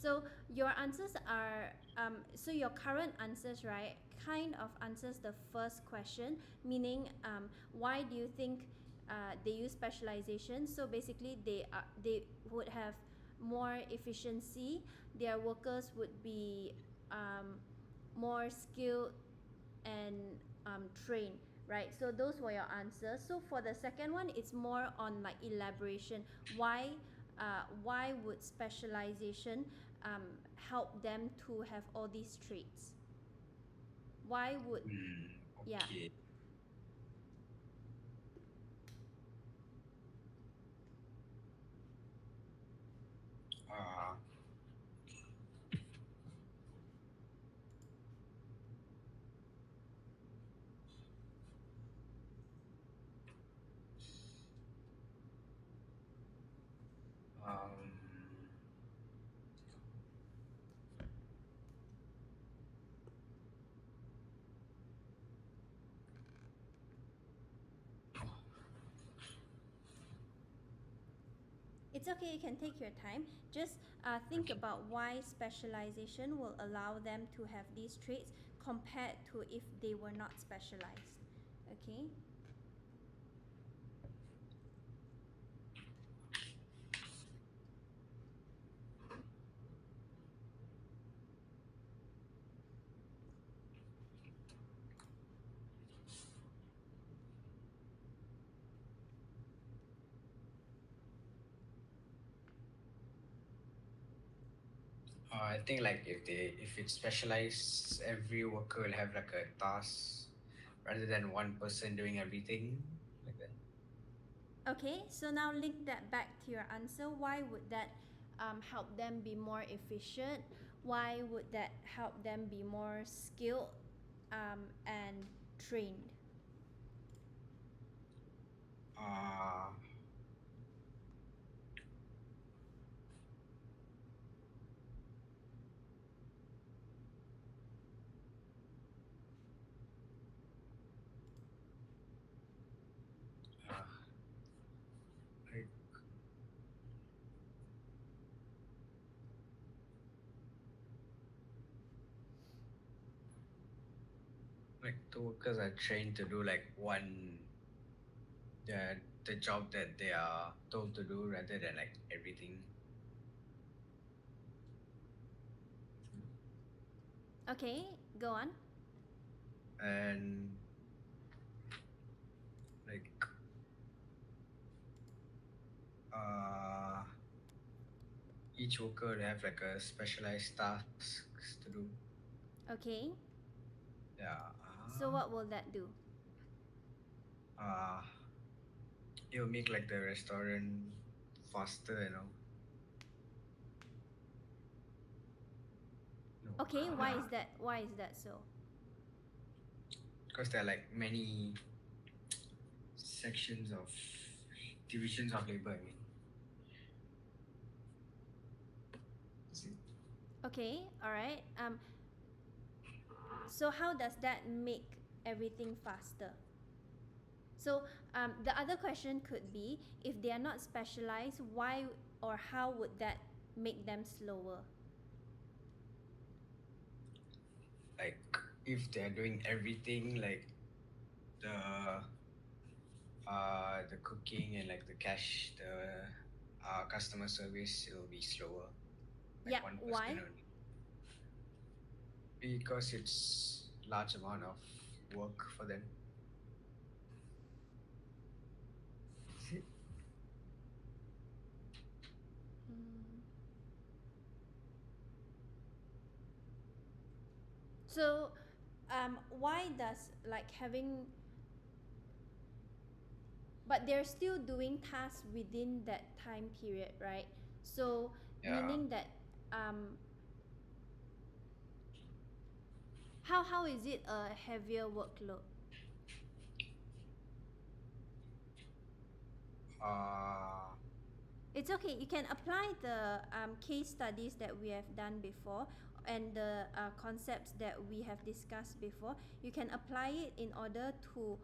So your answers are, so your current answers, right, kind of answers the first question, meaning why do you think they use specialization? So basically they would have more efficiency, their workers would be more skilled and trained, right? So those were your answers. So for the second one, it's more on like elaboration. Why would specialization help them to have all these traits? Why would, yeah. Okay. Uh, um, It's okay, you can take your time. Just think okay. about why specialization will allow them to have these traits compared to if they were not specialized. Okay? I think like if it's specialized, every worker will have like a task rather than one person doing everything like that. Okay, so now link that back to your answer. Why would that help them be more efficient? Why would that help them be more skilled and trained? Uh, uh, like, like the workers are trained to do like the job that they are told to do rather than like everything. Okay, go on. And like uh each worker will have like a specialized tasks to do. Okay, Yeah. so what will that do? Uh it will make like the restaurant faster, No. Okay, why is that? Why is that so? Because there are like many sections of divisions of labor, I mean. See? Okay, all right. So how does that make everything faster? So the other question could be, if they are not specialized, why or how would that make them slower? Like if they're doing everything like the the cooking and like the customer service, it'll be slower. Like Yeah, one person why? only. Because it's large amount of work for them. See? Mm. So why does like having, but they're still doing tasks within that time period, right? So Yeah. meaning that um, how is it a heavier workload? Uh It's okay. You can apply the case studies that we have done before and the concepts that we have discussed before. You can apply it in order to,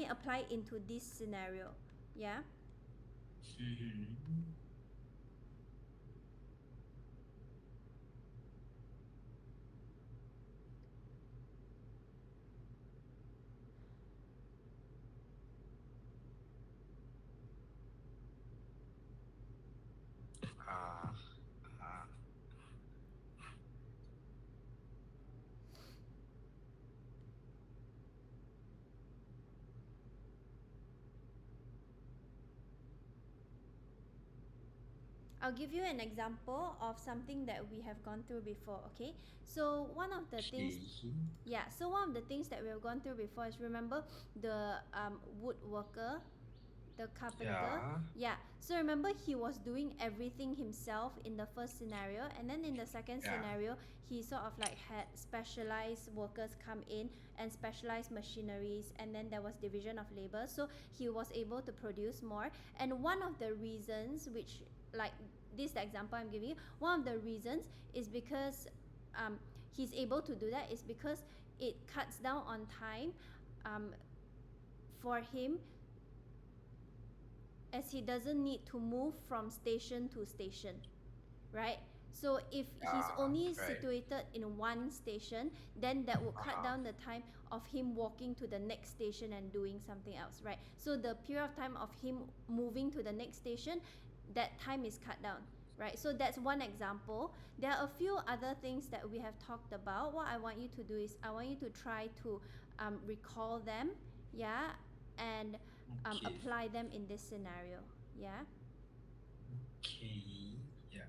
apply it into this scenario. Yeah. mhm. I'll give you an example of something that we have gone through before, okay? So one of the things, Okay. yeah, so one of the things that we have gone through before is, remember the woodworker, the carpenter? Yeah. Yeah, so remember he was doing everything himself in the first scenario, and then in the second Yeah. scenario, he sort of like had specialized workers come in and specialized machineries, and then there was division of labor, so he was able to produce more. And one of the reasons, which, like, this the example I'm giving you, one of the reasons is because he's able to do that is because it cuts down on time um, for him, as he doesn't need to move from station to station, right? So if he's Yeah. only Right. situated in one station, then that would cut Uh-huh. down the time of him walking to the next station and doing something else, right? So the period of time of him moving to the next station, that time is cut down, right? So that's one example. There are a few other things that we have talked about. What I want you to do is I want you to try to recall them, yeah, and Okay. apply them in this scenario, yeah. Okay. Yeah.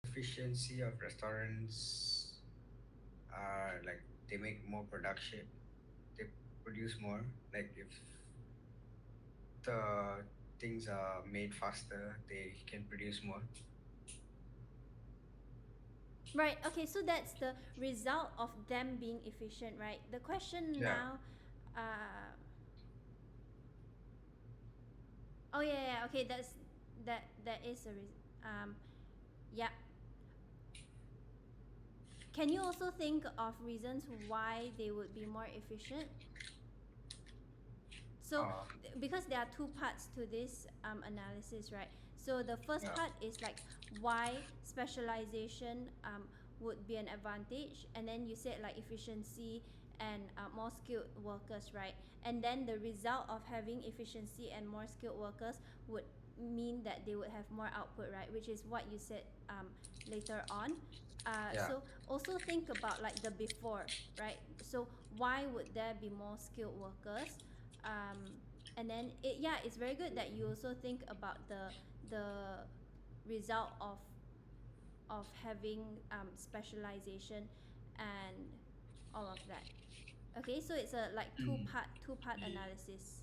Efficiency of restaurants are like they make more production, they produce more. Like if the things are made faster, they can produce more. Right, okay, so that's the result of them being efficient, right? The question Yeah. now, uh, oh yeah, yeah, okay, that is a reason. Yeah. Can you also think of reasons why they would be more efficient? So, Uh, because there are two parts to this analysis, right? So the first yeah. part is like why specialization would be an advantage, and then you said like efficiency and more skilled workers, right? And then the result of having efficiency and more skilled workers would mean that they would have more output, right? Which is what you said later on. Yeah. So also think about like the before, right? So why would there be more skilled workers? And then it's very good that you also think about the result of having specialization and all of that. Okay, so it's a like Mm. two part analysis.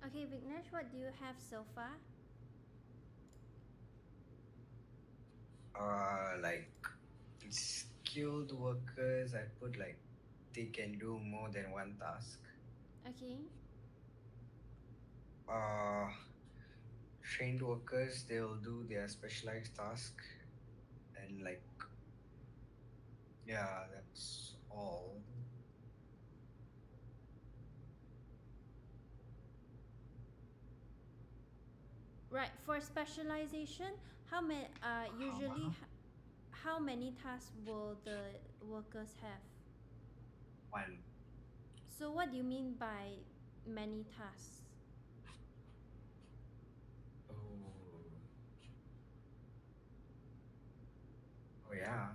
Okay, Vignesh, what do you have so far? Like skilled workers, I put like they can do more than one task. Okay. Uh, Trained workers, they'll do their specialized task, and like, yeah, that's all. Right. For specialization, usually Uh-huh. how many tasks will the workers have? One. So what do you mean by many tasks? Oh, oh yeah.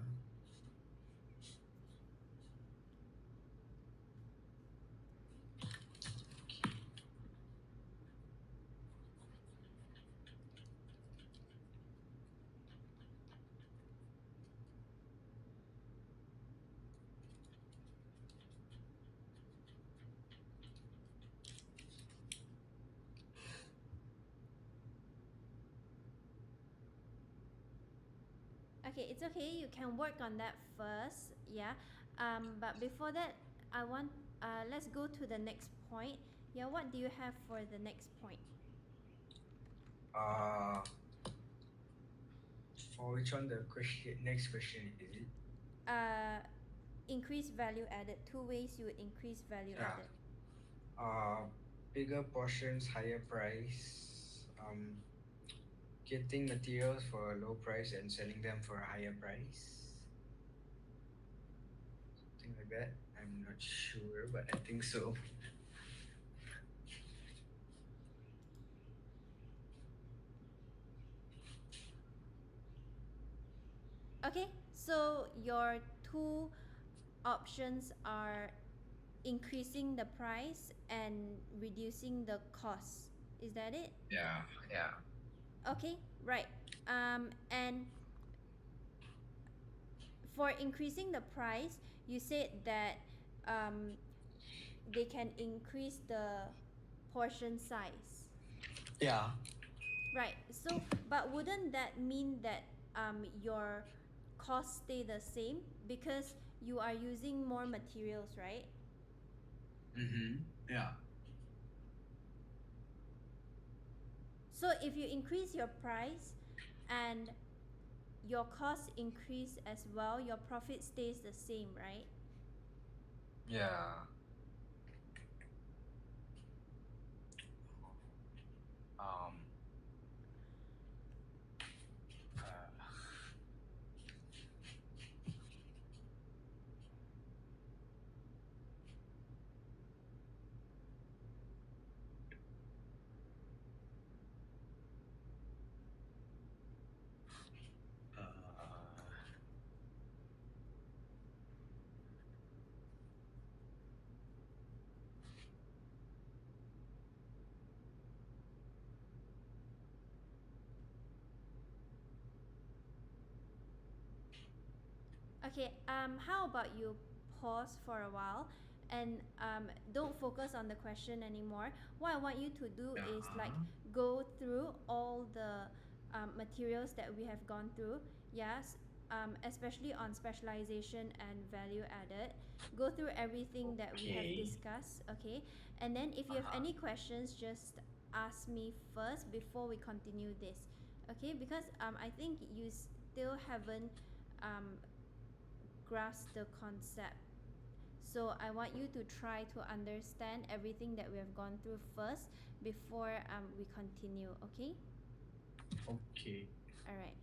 Okay, it's okay. You can work on that first. Yeah. But before that, I want let's go to the next point. Yeah. What do you have for the next point? Uh, for which one the question? Next question is it? Uh, increase value added. Two ways you would increase value Yeah. added. Uh, Bigger portions, higher price. Getting materials for a low price and selling them for a higher price. Something like that. I'm not sure, but I think so. Okay. So your two options are increasing the price and reducing the cost. Is that it? Yeah, yeah. Okay, right. And for increasing the price, you said that um, they can increase the portion size. Yeah. Right. So, but wouldn't that mean that your costs stay the same because you are using more materials, right? Mm-hmm. Yeah. So if you increase your price and your costs increase as well, your profit stays the same, right? Yeah. Um. Uh, uh, Okay, how about you pause for a while and don't focus on the question anymore. What I want you to do yeah. is like go through all the materials that we have gone through, yes, especially on specialization and value added. Go through everything that we have Okay. discussed, okay? And then if you have Uh-huh. any questions, just ask me first before we continue this, okay? Because I think you still haven't um, grasp the concept. So I want you to try to understand everything that we have gone through first before we continue, okay? Okay. All right.